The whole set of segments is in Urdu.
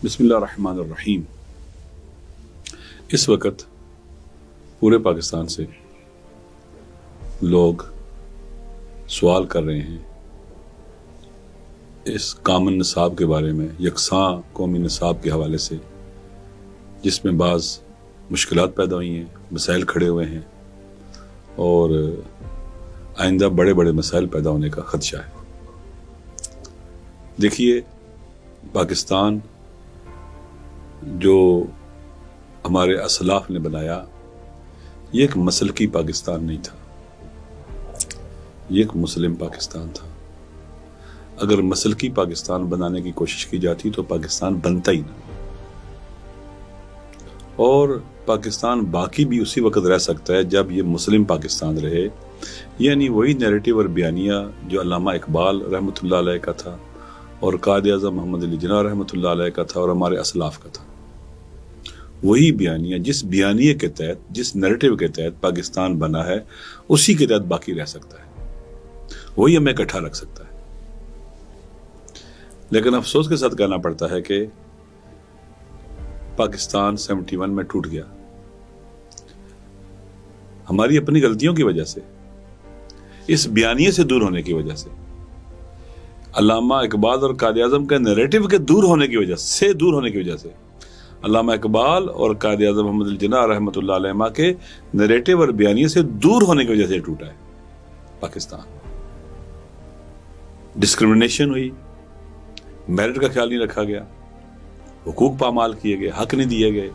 بسم اللہ الرحمن الرحیم۔ اس وقت پورے پاکستان سے لوگ سوال کر رہے ہیں اس کامن نصاب کے بارے میں، یکساں قومی نصاب کے حوالے سے، جس میں بعض مشکلات پیدا ہوئی ہیں، مسائل کھڑے ہوئے ہیں اور آئندہ بڑے بڑے مسائل پیدا ہونے کا خدشہ ہے۔ دیکھیے، پاکستان جو ہمارے اسلاف نے بنایا، یہ ایک مسلکی پاکستان نہیں تھا، یہ ایک مسلم پاکستان تھا۔ اگر مسلکی پاکستان بنانے کی کوشش کی جاتی تو پاکستان بنتا ہی نہ، اور پاکستان باقی بھی اسی وقت رہ سکتا ہے جب یہ مسلم پاکستان رہے، یعنی وہی نیریٹو اور بیانیہ جو علامہ اقبال رحمۃ اللہ علیہ کا تھا اور قائد اعظم محمد علی جناح رحمۃ اللہ علیہ کا تھا اور ہمارے اسلاف کا تھا، وہی بیانیہ، جس بیانیے کے تحت، جس نیریٹو کے تحت پاکستان بنا ہے، اسی کے تحت باقی رہ سکتا ہے، وہی ہمیں اکٹھا رکھ سکتا ہے۔ لیکن افسوس کے ساتھ کہنا پڑتا ہے کہ پاکستان 71 میں ٹوٹ گیا، ہماری اپنی غلطیوں کی وجہ سے، اس بیانیے سے دور ہونے کی وجہ سے، علامہ اقبال اور قائد اعظم کے نیریٹو کے دور ہونے کی وجہ سے، علامہ اقبال اور قائد اعظم محمد علی جناح رحمۃ اللہ علیہ کے نیریٹو اور بیانیے سے دور ہونے کی وجہ سے ٹوٹا ہے پاکستان۔ ڈسکرمنیشن ہوئی، میرٹ کا خیال نہیں رکھا گیا، حقوق پامال کیے گئے، حق نہیں دیے گئے،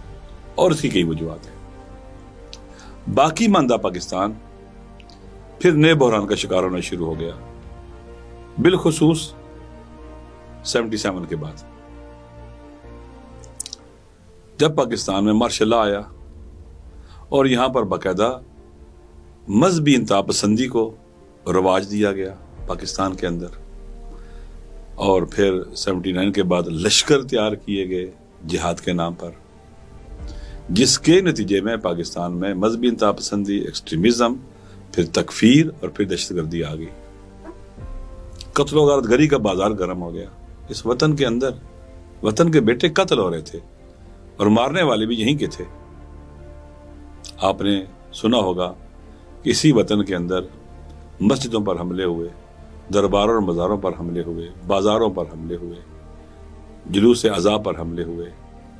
اور اس کی کئی وجوہات ہیں۔ باقی ماندہ پاکستان پھر نئے بحران کا شکار ہونا شروع ہو گیا، بالخصوص 77 کے بعد، جب پاکستان میں مارشل لا آیا اور یہاں پر باقاعدہ مذہبی انتہا پسندی کو رواج دیا گیا پاکستان کے اندر، اور پھر 79 کے بعد لشکر تیار کیے گئے جہاد کے نام پر، جس کے نتیجے میں پاکستان میں مذہبی انتہا پسندی، ایکسٹریمزم، پھر تکفیر اور پھر دہشت گردی آ گئی۔ قتل و غارت گری کا بازار گرم ہو گیا اس وطن کے اندر، وطن کے بیٹے قتل ہو رہے تھے اور مارنے والے بھی یہیں کے تھے۔ آپ نے سنا ہوگا کہ اسی وطن کے اندر مسجدوں پر حملے ہوئے، درباروں اور مزاروں پر حملے ہوئے، بازاروں پر حملے ہوئے، جلوس عزا پر حملے ہوئے،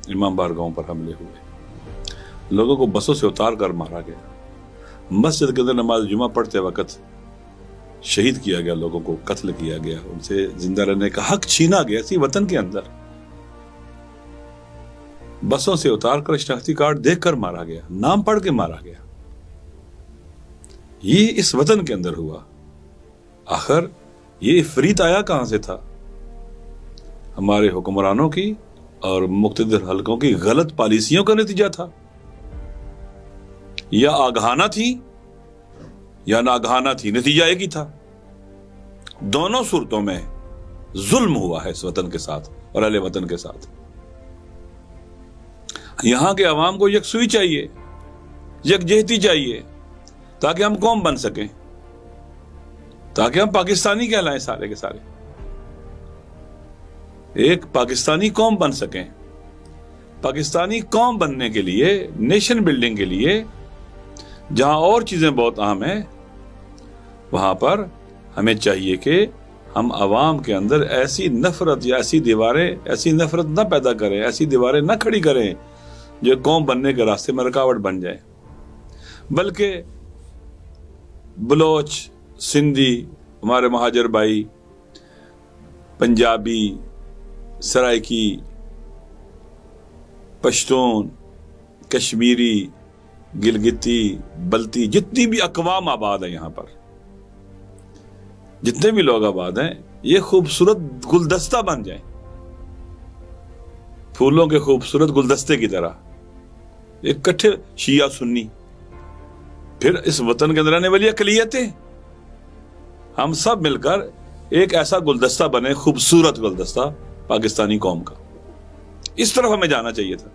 امام بارگاہوں پر حملے ہوئے، لوگوں کو بسوں سے اتار کر مارا گیا، مسجد کے اندر نماز جمعہ پڑھتے وقت شہید کیا گیا، لوگوں کو قتل کیا گیا، ان سے زندہ رہنے کا حق چھینا گیا اسی وطن کے اندر، بسوں سے اتار کر شناختی کارڈ دیکھ کر مارا گیا، نام پڑھ کے مارا گیا۔ یہ اس وطن کے اندر ہوا۔ آخر یہ افریت آیا کہاں سے تھا؟ ہمارے حکمرانوں کی اور مقتدر حلقوں کی غلط پالیسیوں کا نتیجہ تھا، یا آگاہانہ تھی یا ناگہانہ تھی، نتیجہ ایک ہی تھا۔ دونوں صورتوں میں ظلم ہوا ہے اس وطن کے ساتھ اور اہل وطن کے ساتھ۔ یہاں کے عوام کو یکسوئی چاہیے، یکجہتی چاہیے، تاکہ ہم قوم بن سکیں، تاکہ ہم پاکستانی کہلائیں، سارے کے سارے ایک پاکستانی قوم بن سکیں۔ پاکستانی قوم بننے کے لیے، نیشن بلڈنگ کے لیے، جہاں اور چیزیں بہت اہم ہیں، وہاں پر ہمیں چاہیے کہ ہم عوام کے اندر ایسی نفرت یا ایسی نفرت نہ پیدا کریں، ایسی دیواریں نہ کھڑی کریں جو قوم بننے کے راستے میں رکاوٹ بن جائے، بلکہ بلوچ، سندھی، ہمارے مہاجر بھائی، پنجابی، سرائکی، پشتون، کشمیری، گلگتی، بلتی، جتنی بھی اقوام آباد ہیں یہاں پر، جتنے بھی لوگ آباد ہیں، یہ خوبصورت گلدستہ بن جائیں، پھولوں کے خوبصورت گلدستے کی طرح، اکٹھے شیعہ سنی، پھر اس وطن کے اندر رہنے والی اقلیتیں، ہم سب مل کر ایک ایسا گلدستہ بنے، خوبصورت گلدستہ پاکستانی قوم کا۔ اس طرف ہمیں جانا چاہیے تھا،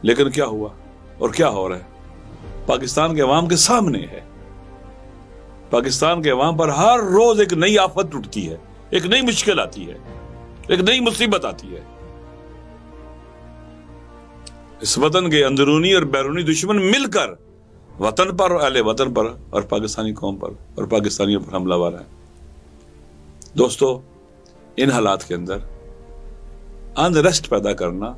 لیکن کیا ہوا اور کیا ہو رہا ہے پاکستان کے عوام کے سامنے ہے۔ پاکستان کے عوام پر ہر روز ایک نئی آفت ٹوٹتی ہے، ایک نئی مشکل آتی ہے، ایک نئی مصیبت آتی ہے، اس وطن کے اندرونی اور بیرونی دشمن مل کر وطن پر اور اہل وطن پر اور پاکستانی قوم پر اور پاکستانیوں پر حملہ آور ہے۔ دوستو، ان حالات کے اندر انریسٹ پیدا کرنا،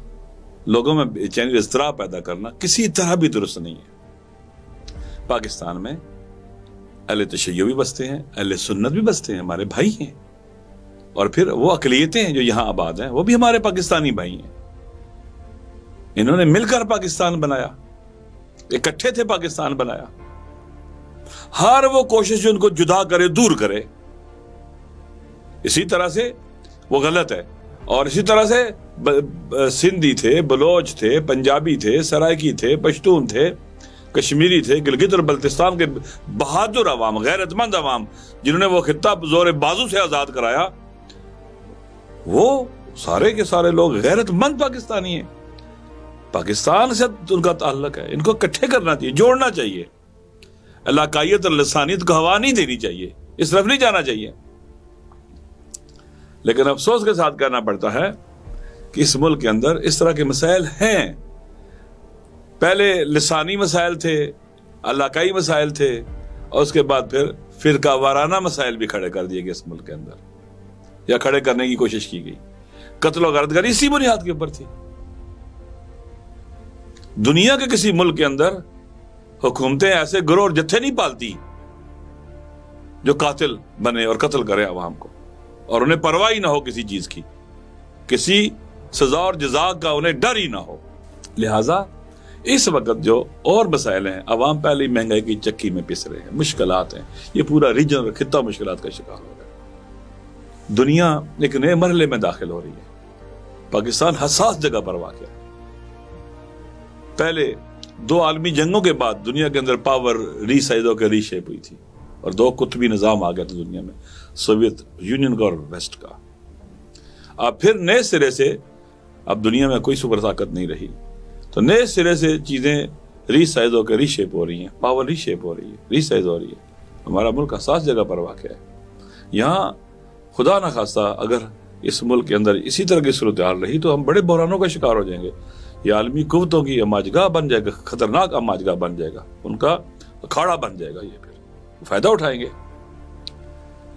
لوگوں میں بے چینی اضطراب پیدا کرنا کسی طرح بھی درست نہیں ہے۔ پاکستان میں اہل تشیع بھی بستے ہیں، اہل سنت بھی بستے ہیں، ہمارے بھائی ہیں، اور پھر وہ اقلیتیں ہیں جو یہاں آباد ہیں وہ بھی ہمارے پاکستانی بھائی ہیں۔ انہوں نے مل کر پاکستان بنایا، اکٹھے تھے پاکستان بنایا۔ ہر وہ کوشش جو ان کو جدا کرے، دور کرے، اسی طرح سے وہ غلط ہے۔ اور اسی طرح سے سندھی تھے، بلوچ تھے، پنجابی تھے، سرائکی تھے، پشتون تھے، کشمیری تھے، گلگت اور بلتستان کے بہادر عوام، غیرت مند عوام جنہوں نے وہ خطہ زور بازو سے آزاد کرایا، وہ سارے کے سارے لوگ غیرت مند پاکستانی ہیں۔ پاکستان سے ان کا تعلق ہے، ان کو اکٹھے کرنا چاہیے، جوڑنا چاہیے، علاقائیت اور لسانیت کو ہوا نہیں دینی چاہیے، اس طرف نہیں جانا چاہیے۔ لیکن افسوس کے ساتھ کہنا پڑتا ہے کہ اس ملک کے اندر اس طرح کے مسائل ہیں۔ پہلے لسانی مسائل تھے، علاقائی مسائل تھے، اور اس کے بعد پھر فرقہ وارانہ مسائل بھی کھڑے کر دیے گئے اس ملک کے اندر، یا کھڑے کرنے کی کوشش کی گئی۔ قتل و غارت گری اسی بنیاد کے اوپر تھی۔ دنیا کے کسی ملک کے اندر حکومتیں ایسے گروہ اور جتھے نہیں پالتی جو قاتل بنے اور قتل کرے عوام کو، اور انہیں پرواہ ہی نہ ہو کسی چیز کی، کسی سزا اور جزا کا انہیں ڈر ہی نہ ہو۔ لہٰذا اس وقت جو اور مسائل ہیں، عوام پہلے ہی مہنگائی کی چکی میں پس رہے ہیں، مشکلات ہیں، یہ پورا ریجن اور خطہ مشکلات کا شکار ہو گیا۔ دنیا ایک نئے مرحلے میں داخل ہو رہی ہے۔ پاکستان حساس جگہ پر واقع ہے۔ پہلے 2 عالمی جنگوں کے بعد دنیا کے اندر پاور ری سائز ہو کے ری شیپ ہوئی تھی، اور 2 قطبی نظام آ گیا تھا دنیا میں، سوویت یونین کا اور ویسٹ کا۔ اب پھر نئے سرے سے، اب دنیا میں کوئی سپر طاقت نہیں رہی، تو نئے سرے سے چیزیں ری سائز ہو کے ری شیپ ہو رہی ہیں، پاور ری شیپ ہو رہی ہے، ری سائز ہو رہی ہے۔ ہمارا ملک حساس جگہ پر واقع ہے۔ یہاں خدا نہ خواستہ اگر اس ملک کے اندر اسی طرح کی صورتحال رہی تو ہم بڑے بحرانوں کا شکار ہو جائیں گے۔ یہ عالمی قوتوں کی اماجگاہ بن جائے گا، خطرناک اماجگاہ بن جائے گا، ان کا اکھاڑا بن جائے گا، یہ پھر فائدہ اٹھائیں گے۔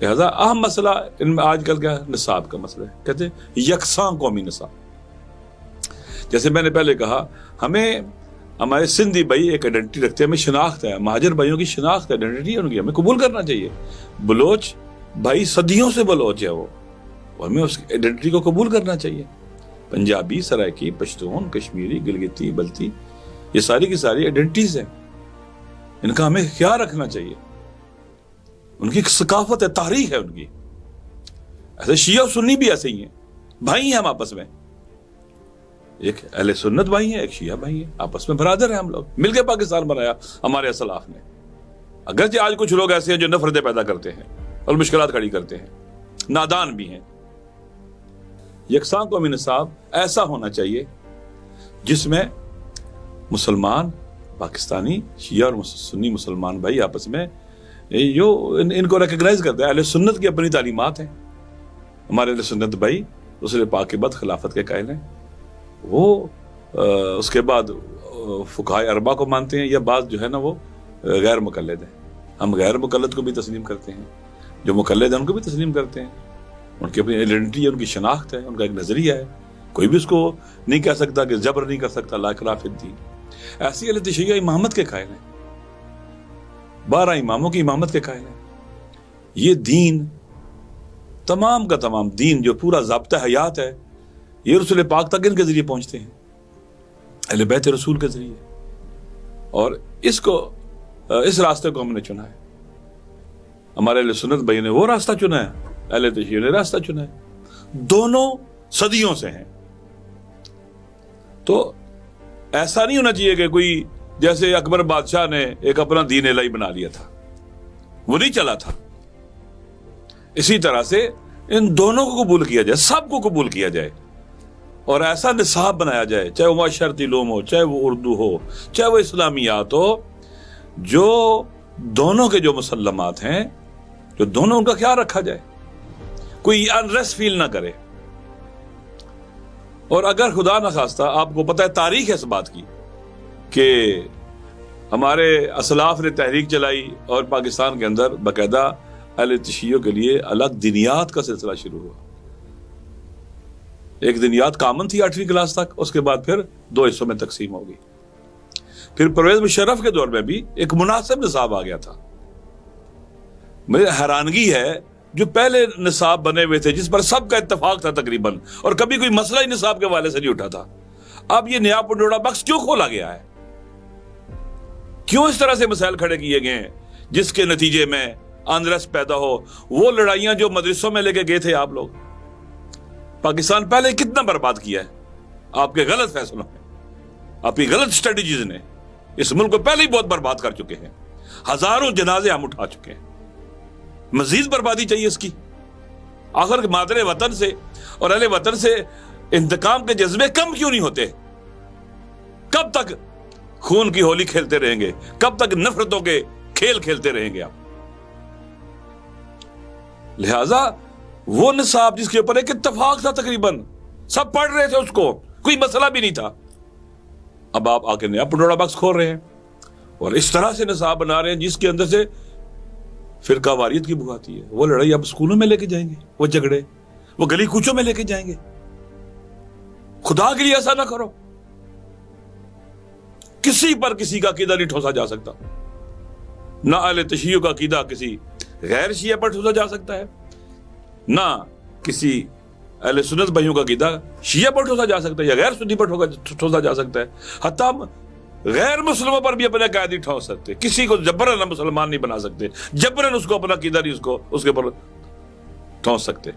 لہذا اہم مسئلہ ان میں آج کل کیا ہے؟ نصاب کا مسئلہ ہے۔ کہتے ہیں یکساں قومی نصاب۔ جیسے میں نے پہلے کہا، ہمیں ہمارے سندھی بھائی ایک آئیڈینٹی رکھتے ہیں، ہمیں شناخت ہے، مہاجر بھائیوں کی شناخت ہے، آئیڈینٹی ہے ان کی، ہمیں قبول کرنا چاہیے۔ بلوچ بھائی صدیوں سے بلوچ ہے وہ، اور ہمیں اس آئیڈینٹی کو قبول کرنا چاہیے۔ پنجابی، سرائکی، پشتون، کشمیری، گلگتی، بلتی، یہ ساری کی ساری آئیڈینٹیز ہیں، ان کا ہمیں خیال رکھنا چاہیے۔ ان کی ثقافت ہے، تاریخ ہے ان کی۔ ایسے شیعہ اور سنی بھی ایسے ہی ہیں، بھائی ہیں ہم آپس میں، ایک اہل سنت بھائی ہیں، ایک شیعہ بھائی ہیں، آپس میں برادر ہیں ہم لوگ، مل کے پاکستان بنایا ہمارے اسلاف نے۔ اگرچہ آج کچھ لوگ ایسے ہیں جو نفرتیں پیدا کرتے ہیں اور مشکلات کھڑی کرتے ہیں، نادان بھی ہیں۔ یکساں قومی نصاب ایسا ہونا چاہیے جس میں مسلمان، پاکستانی، شیعہ اور سنی مسلمان بھائی آپس میں جو ان کو ریکگنائز کرتے ہیں۔ اہل سنت کی اپنی تعلیمات ہیں، ہمارے اہل سنت بھائی رسول پاک کے بعد خلافت کے قائل ہیں، وہ اس کے بعد فقہائے اربعہ کو مانتے ہیں، یا بعض جو ہے نا وہ غیر مقلد ہیں۔ ہم غیر مقلد کو بھی تسلیم کرتے ہیں، جو مقلد ہیں ان کو بھی تسلیم کرتے ہیں۔ ان کی اپنی آئیڈینٹی ہے، ان کی شناخت ہے، ان کا ایک نظریہ ہے، کوئی بھی اس کو نہیں کہہ سکتا کہ جبر نہیں کر سکتا، لا اکراہ فی الدین۔ ایسی اہل تشیع امامت کے قائل ہیں، 12 اماموں کی امامت کے قائل ہیں۔ یہ دین، تمام کا تمام دین جو پورا ضابطہ حیات ہے، یہ رسول پاک تک ان کے ذریعے پہنچتے ہیں، اہل بیت رسول کے ذریعے، اور اس راستے کو ہم نے چنا ہے۔ ہمارے اہل سنت بھائی نے وہ راستہ چنا ہے، اہل تشیع نے راستہ چنا ہے، دونوں صدیوں سے ہیں۔ تو ایسا نہیں ہونا چاہیے کہ کوئی جیسے اکبر بادشاہ نے ایک اپنا دین الہی بنا لیا تھا، وہ نہیں چلا تھا۔ اسی طرح سے ان دونوں کو قبول کیا جائے، سب کو قبول کیا جائے، اور ایسا نصاب بنایا جائے، چاہے وہ معاشرتی علوم ہو، چاہے وہ اردو ہو، چاہے وہ اسلامیات ہو، جو دونوں کے جو مسلمات ہیں، جو دونوں ان کا خیال رکھا جائے، کوئی انریسٹ فیل نہ کرے۔ اور اگر خدا نخواستہ آپ کو پتہ ہے تاریخ ہے اس بات کی کہ ہمارے اسلاف نے تحریک چلائی اور پاکستان کے اندر باقاعدہ اہل تشیع کے لیے الگ دینیات کا سلسلہ شروع ہوا. ایک دینیات کامن تھی 8ویں کلاس تک، اس کے بعد پھر 2 حصوں میں تقسیم ہو گئی. پھر پرویز مشرف کے دور میں بھی ایک مناسب نصاب آ گیا تھا. مجھے حیرانگی ہے جو پہلے نصاب بنے ہوئے تھے جس پر سب کا اتفاق تھا تقریباً، اور کبھی کوئی مسئلہ ہی نصاب کے حوالے سے نہیں اٹھا تھا، اب یہ نیا پنڈورا بکس کیوں کھولا گیا ہے؟ کیوں اس طرح سے مسائل کھڑے کیے گئے ہیں جس کے نتیجے میں انرس پیدا ہو؟ وہ لڑائیاں جو مدرسوں میں لے کے گئے تھے آپ لوگ، پاکستان پہلے کتنا برباد کیا ہے آپ کے غلط فیصلوں میں، آپ کی غلط اسٹریٹجیز نے اس ملک کو پہلے ہی بہت برباد کر چکے ہیں. ہزاروں جنازے ہم اٹھا چکے ہیں، مزید بربادی چاہیے اس کی. آخر مادر وطن سے اور اہل وطن سے انتقام کے جذبے کم کیوں نہیں ہوتے؟ کب تک خون کی ہولی کھیلتے رہیں گے؟ کب تک نفرتوں کے کھیل کھیلتے رہیں گے آپ؟ لہذا وہ نصاب جس کے اوپر ایک اتفاق تھا، تقریباً سب پڑھ رہے تھے اس کو، کوئی مسئلہ بھی نہیں تھا، اب آپ آ کے نیا پنڈورا بکس کھول رہے ہیں اور اس طرح سے نصاب بنا رہے ہیں جس کے اندر سے فرقہ واریت کی بو آتی ہے. وہ لڑائی آپ اسکولوں میں لے کے جائیں گے، وہ جھگڑے وہ گلی کوچوں میں لے کے جائیں گے. خدا کے لیے ایسا نہ کرو. کسی پر کسی کا عقیدہ نہیں ٹھوسا جا سکتا، نہ اہل تشیع کا عقیدہ کسی غیر شیعہ پر ٹھوسا جا سکتا ہے، نہ کسی اہل سنت بھائیوں کا عقیدہ شیعہ پر ٹھوسا جا سکتا ہے یا غیر سنی پر ٹھوسا جا سکتا ہے. حتیٰ ہم غیر مسلموں پر بھی اپنے عقائد نہیں ٹھوس سکتے. کسی کو جبرن مسلمان نہیں بنا سکتے، جبرن اس کو اپنا عقیدہ نہیں اس کے اوپر ٹھوس سکتے.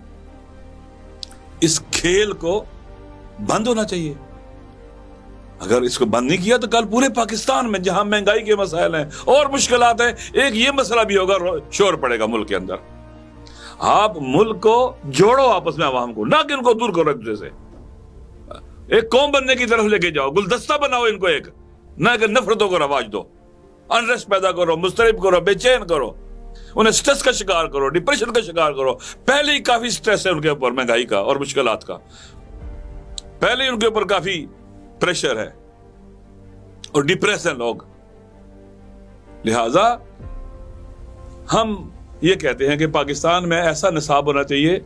اس کھیل کو بند ہونا چاہیے. اگر اس کو بند نہیں کیا تو کل پورے پاکستان میں جہاں مہنگائی کے مسائل ہیں اور مشکلات ہیں، ایک یہ مسئلہ بھی ہوگا، شور پڑے گا ملک کے اندر. آپ ملک کو جوڑو آپس میں، عوام کو، نہ کہ ان کو دور کرو ایک دوسرے سے. ایک قوم بننے کی طرف لے کے جاؤ، گلدستہ بناؤ ان کو ایک، نہ کہ نفرتوں کو رواج دو، انریسٹ پیدا کرو، مضطرب کرو، بے چین کرو، انہیں سٹریس کا شکار کرو، ڈپریشن کا شکار کرو. پہلے ہی کافی سٹریس ہے ان کے اوپر، مہنگائی کا اور مشکلات کا، پہلے ہی ان کے اوپر کافی پریشر ہے اور ڈپریس ہیں لوگ. لہذا ہم یہ کہتے ہیں کہ پاکستان میں ایسا نصاب ہونا چاہیے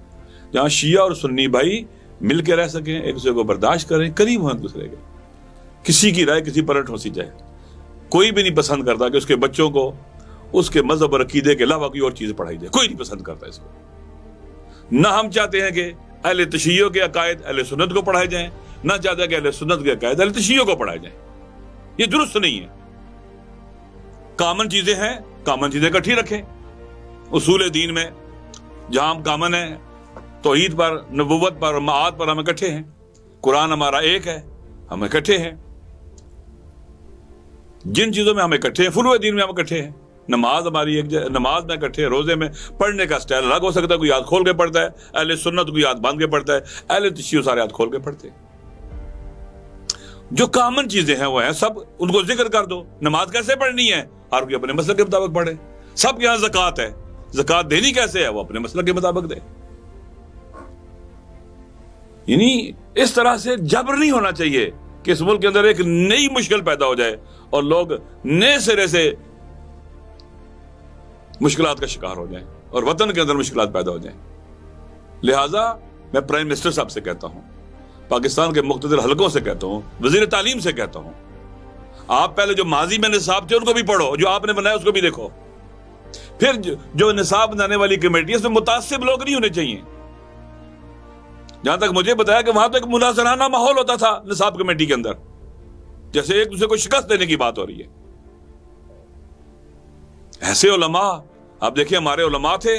جہاں شیعہ اور سنی بھائی مل کے رہ سکیں، ایک دوسرے کو برداشت کریں، قریب ہوں ایک دوسرے کے. کسی کی رائے کسی پر ٹھوسی جائے. کوئی بھی نہیں پسند کرتا کہ اس کے بچوں کو اس کے مذہب اور عقیدے کے علاوہ کوئی اور چیز پڑھائی جائے، کوئی نہیں پسند کرتا اس کو. نہ ہم چاہتے ہیں کہ اہل تشیع کے عقائد اہل سنت کو پڑھائے جائیں، نہ چاہتے ہیں کہ اہل سنت کے عقائد اہل تشیع کو پڑھائے جائیں. یہ درست نہیں ہے. کامن چیزیں ہیں، کامن چیزیں اکٹھی رکھیں. اصول دین میں جہاں ہم کامن ہیں، توحید پر، نبوت پر، معاد پر ہم اکٹھے ہیں. قرآن ہمارا ایک ہے، ہم اکٹھے ہیں. جن چیزوں میں ہم اکٹھے ہیں، فروع دین میں ہم اکٹھے ہیں. نماز ہماری ایک نماز میں اکٹھے ہیں. روزے میں پڑھنے کا سٹائل الگ ہو سکتا ہے، کوئی ہاتھ کھول کے پڑھتا ہے، اہل سنت کوئی ہاتھ باندھ کے پڑھتا ہے، اہل تشیع سارے ہاتھ کھول کے پڑھتے ہیں. جو کامن چیزیں ہیں وہ ہیں، سب ان کو ذکر کر دو. نماز کیسے پڑھنی ہے، ہر کوئی اپنے مسلک کے مطابق پڑھے. سب کے یہاں زکوٰۃ ہے، زکوٰۃ دینی کیسے ہے، وہ اپنے مسلک کے مطابق دے. یعنی اس طرح سے جبر نہیں ہونا چاہیے کہ اس ملک کے اندر ایک نئی مشکل پیدا ہو جائے اور لوگ نئے سرے سے مشکلات کا شکار ہو جائیں اور وطن کے اندر مشکلات پیدا ہو جائیں. لہٰذا میں پرائم منسٹر صاحب سے کہتا ہوں، پاکستان کے مقتدر حلقوں سے کہتا ہوں، وزیر تعلیم سے کہتا ہوں، آپ پہلے جو ماضی میں نصاب تھے ان کو بھی پڑھو، جو آپ نے بنایا اس کو بھی دیکھو. پھر جو نصاب بنانے والی کمیٹی ہے اس میں متعصب لوگ نہیں ہونے چاہیے. جہاں تک مجھے بتایا کہ وہاں تو ایک مناظرانہ ماحول ہوتا تھا نصاب کمیٹی کے اندر، جیسے ایک دوسرے کو شکست دینے کی بات ہو رہی ہے. ایسے علماء آپ دیکھیں، ہمارے علماء تھے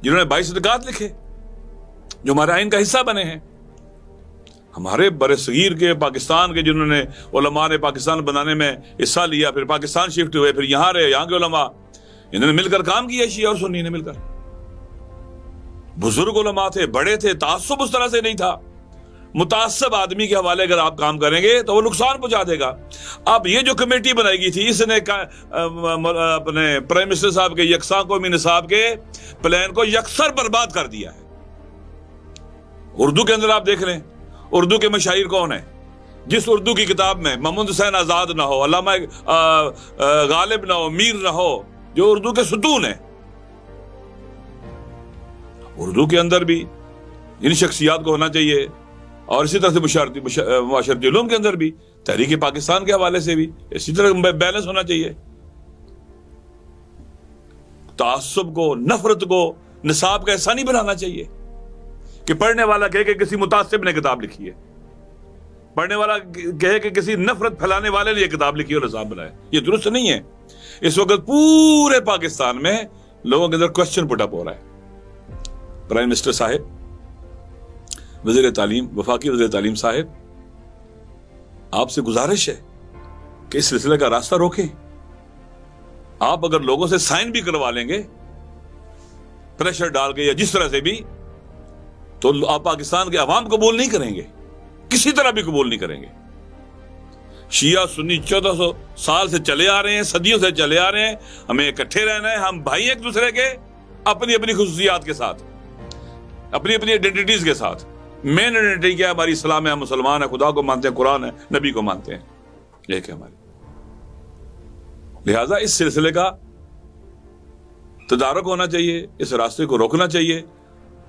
جنہوں نے 22 صدقات لکھے جو ہمارے آئین کا حصہ بنے ہیں. ہمارے بر صغیر کے پاکستان کے جنہوں نے علماء نے پاکستان بنانے میں حصہ لیا، پھر پاکستان شفٹ ہوئے، پھر یہاں رہے، یہاں کے علماء انہوں نے مل کر کام کیا، شیعہ اور سنی نے مل کر. بزرگ علماء تھے، بڑے تھے، تعصب اس طرح سے نہیں تھا. متعصب آدمی کے حوالے اگر آپ کام کریں گے تو وہ نقصان پہنچا دے گا. اب یہ جو کمیٹی بنائی گئی تھی، اس نے اپنے پرائم منسٹر صاحب کے یکساں قومی نصاب کے پلان کو یکسر برباد کر دیا ہے. اردو کے اندر آپ دیکھ لیں، اردو کے مشاہیر کون ہیں؟ جس اردو کی کتاب میں محمد حسین آزاد نہ ہو، علامہ غالب نہ ہو، میر نہ ہو، جو اردو کے ستون ہیں، اردو کے اندر بھی ان شخصیات کو ہونا چاہیے، اور اسی طرح سے معاشرتی علوم کے اندر بھی، تحریک پاکستان کے حوالے سے بھی اسی طرح بیلنس ہونا چاہیے۔ تعصب کو، نفرت کو نصاب کا ایسا نہیں بنانا چاہیے کہ پڑھنے والا کہے کہ کسی متعصب نے کتاب لکھی ہے، پڑھنے والا کہے کہ کسی نفرت پھیلانے والے نے یہ کتاب لکھی اور نصاب بنایا۔ یہ درست نہیں ہے۔ اس وقت پورے پاکستان میں لوگوں کے اندر کوشچن پٹ اپ ہو رہا ہے۔ پرائم منسٹر صاحب، وزیر تعلیم، وفاقی وزیر تعلیم صاحب، آپ سے گزارش ہے کہ اس سلسلے کا راستہ روکیں۔ آپ اگر لوگوں سے سائن بھی کروا لیں گے پریشر ڈال کے یا جس طرح سے بھی، تو آپ پاکستان کے عوام قبول نہیں کریں گے، کسی طرح بھی قبول نہیں کریں گے۔ شیعہ سنی 1400 سال سے چلے آ رہے ہیں، صدیوں سے چلے آ رہے ہیں، ہمیں اکٹھے رہنا ہے، ہم بھائی ایک دوسرے کے، اپنی اپنی خصوصیات کے ساتھ، اپنی اپنی آئیڈینٹیز کے ساتھ۔ مین آئیڈینٹی کیا ہے؟ ہماری اسلام ہے، ہم مسلمان ہیں، خدا کو مانتے ہیں، قرآن ہے، نبی کو مانتے ہیں، ایک ہے ہماری۔ لہذا اس سلسلے کا تدارک ہونا چاہیے، اس راستے کو روکنا چاہیے۔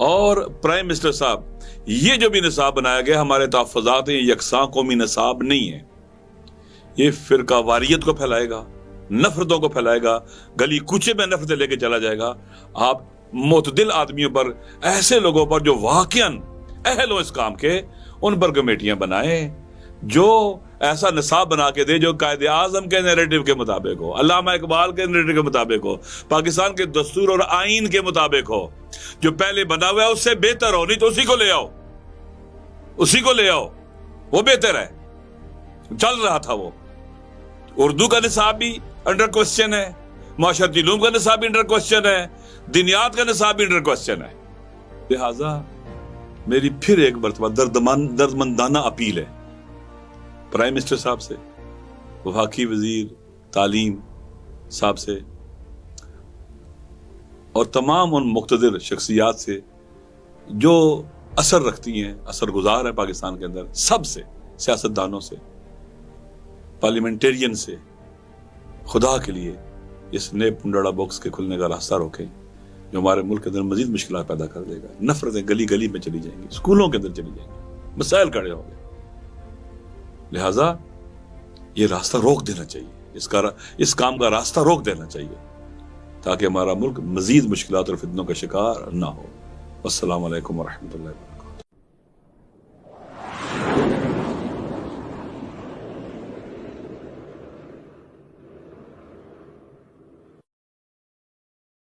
اور پرائم منسٹر صاحب، یہ جو بھی نصاب بنایا گیا ہمارے تحفظات ہیں، یکساں قومی نصاب نہیں ہے، یہ فرقہ واریت کو پھیلائے گا، نفرتوں کو پھیلائے گا، گلی کوچے میں نفرتیں لے کے چلا جائے گا۔ آپ معتدل آدمیوں پر، ایسے لوگوں پر جو واقعاً اہل ہو اس کام کے، ان پر کمیٹیاں بنائیں جو ایسا نصاب بنا کے دے جو قائد اعظم کے نیریٹو کے مطابق ہو، علامہ اقبال کے نیریٹو کے مطابق ہو، پاکستان کے دستور اور آئین کے مطابق ہو، جو پہلے بنا ہوا ہے اس سے بہتر ہو، نہیں تو اسی کو لے آؤ، اسی کو لے آؤ، وہ بہتر ہے۔ چل رہا تھا وہ، اردو کا نصاب بھی انڈر کوسچن ہے، معاشرتی علوم کا نصاب بھی انڈر کوسچن ہے، دینیات کا نصاب بھی انڈر کوسچن ہے۔ لہذا میری پھر ایک مرتبہ دردمندانہ اپیل ہے پرائم منسٹر صاحب سے، وفاقی وزیر تعلیم صاحب سے، اور تمام ان مقتدر شخصیات سے جو اثر رکھتی ہیں، اثر گزار ہیں پاکستان کے اندر، سب سے، سیاستدانوں سے، پارلیمنٹیرین سے، خدا کے لیے اس نئے پنڈڑا باکس کے کھلنے کا راستہ روکیں جو ہمارے ملک کے اندر مزید مشکلات پیدا کر دے گا۔ نفرتیں گلی گلی میں چلی جائیں گی، اسکولوں کے اندر چلی جائیں گی، مسائل کھڑے ہوں گے۔ لہذا یہ راستہ روک دینا چاہیے، اس کام کا راستہ روک دینا چاہیے تاکہ ہمارا ملک مزید مشکلات اور فتنوں کا شکار نہ ہو۔ السلام علیکم ورحمۃ اللہ وبرکاتہ۔